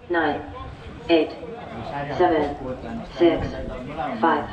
9, 8, 7, 6, 5.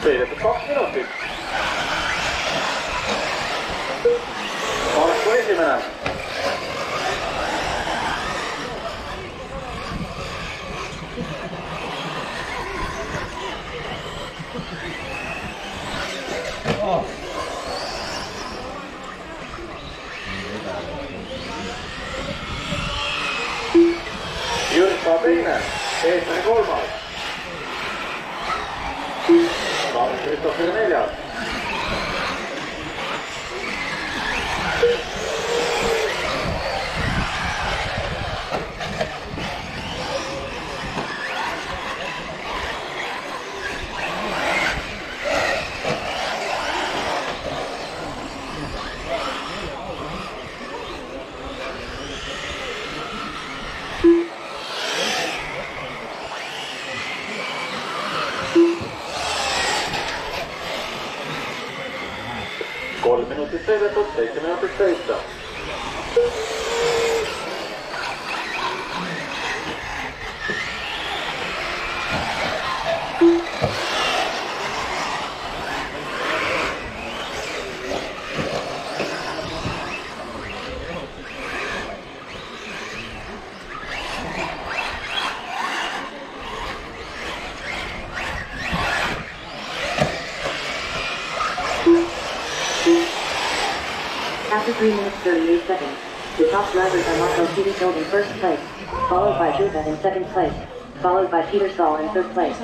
Sõidab 2 minutit. Marku esimene. Jürka teine, Eestri kolmas. Kristoffer neljas. Kolm minutit sõidetud, 7 minutit sõita. After 3 minutes 38 seconds, the top drivers are Marco Peterson in first place, followed by Druva in second place, followed by Peter Saul in third place.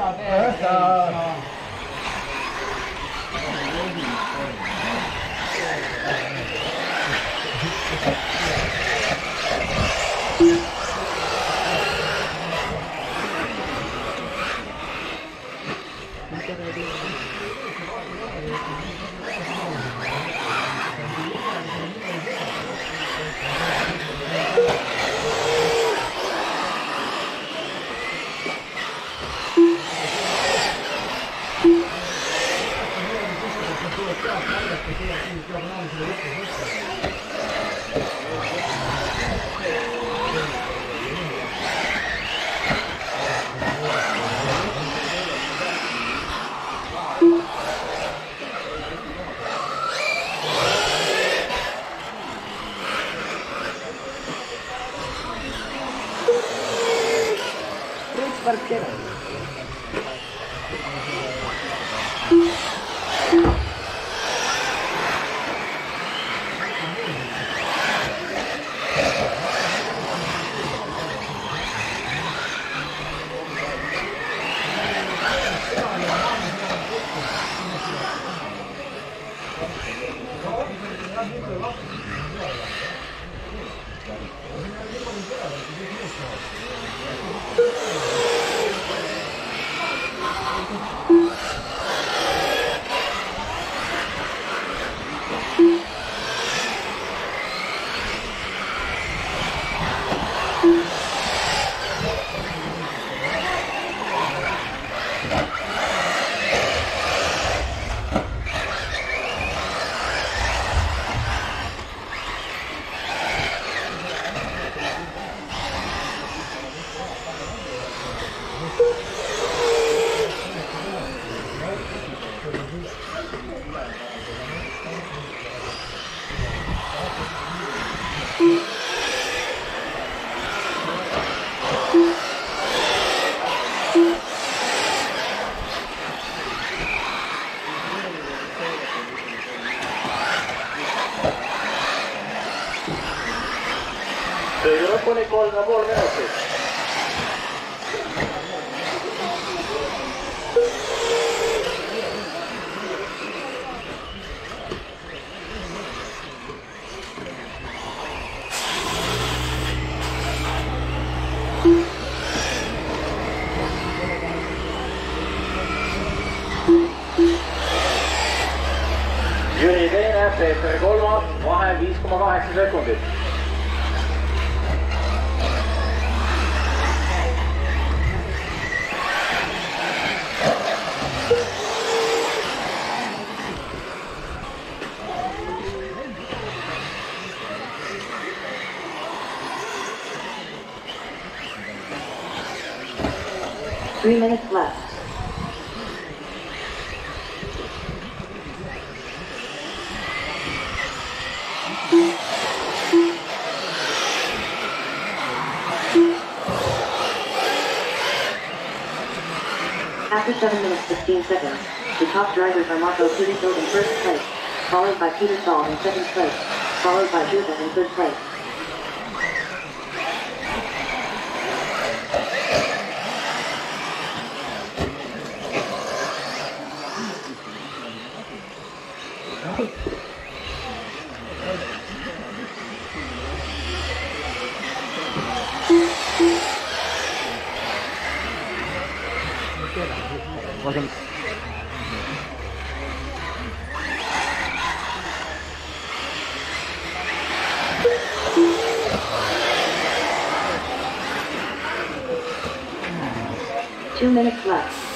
Sõidu lõpuni 3,5 minutit. Jüri teine, Peeter kolmas, vahe 5,8 sekundit. Three minutes left. After 7 minutes 15 seconds, the top drivers are Marco Kudisil in first place, followed by Peter Saul in second place, followed by Joseph in third place. Two minutes left.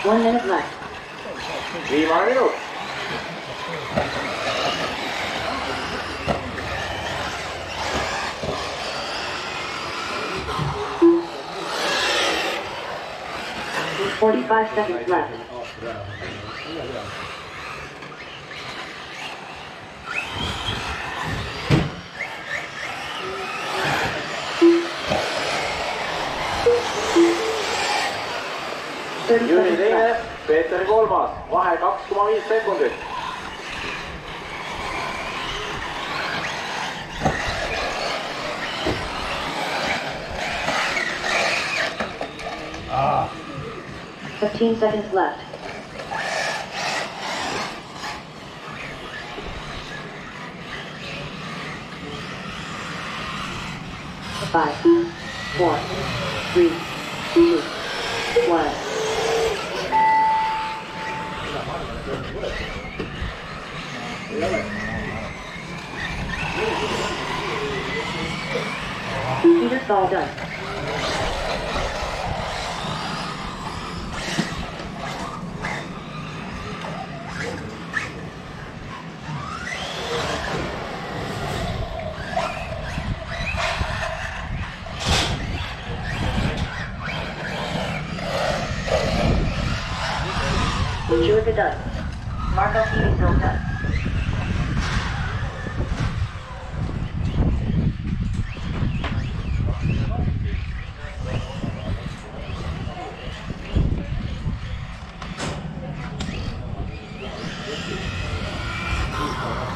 One minute left. Viimane minut. There's 45 seconds left. Jüri teine, Peeter kolmas, vahe 2,5 sekundit. Ah. 15 seconds left. Five, 4, 3, 2, 1. Peter Saul done. Jurga done. Marco Kudisil done.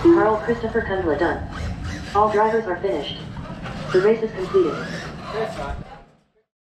Carl Christopher Kundla done. All drivers are finished. The race is completed. Yes, sir.